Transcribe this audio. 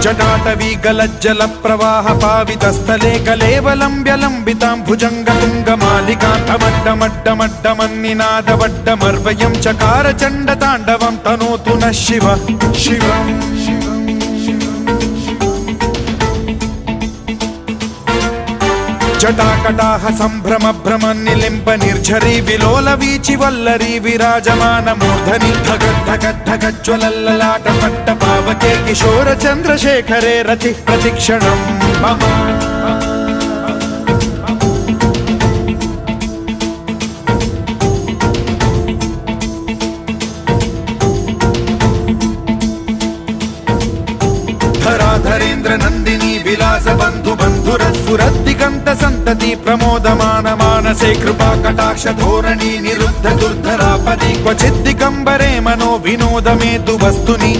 जटाटवी गलज्जल प्रवाह पावितस्थले कलेवलम्ब्यलम्बितां भुजङ्गतुङ्गमालिकान्तमड्डमड्डमड्डमन्निनादवड्डमर्वयं चकार चण्डताण्डवं तनोतु नः शिवः शिवम् जटाकटाह सम्भ्रम भ्रम निलिम्ब निर्झरी विलोल वीचि वल्लरी विराजमान मूर्धनि धगद्धगद्धगज्ज्वलल्ललाट पट्ट पावके किशोर चन्द्रशेखरे रति प्रतिक्षणं मम धराधरेन्द्र नन्दिनी विलास बन्धु बन्धुरस्फुरद्दिगन्त सन्तति प्रमोदमान मानसे कृपा कटाक्ष धोरणी निरुद्ध दुर्धरापदि क्वचिद्दिगम्बरे मनो विनोदमेतु वस्तुनि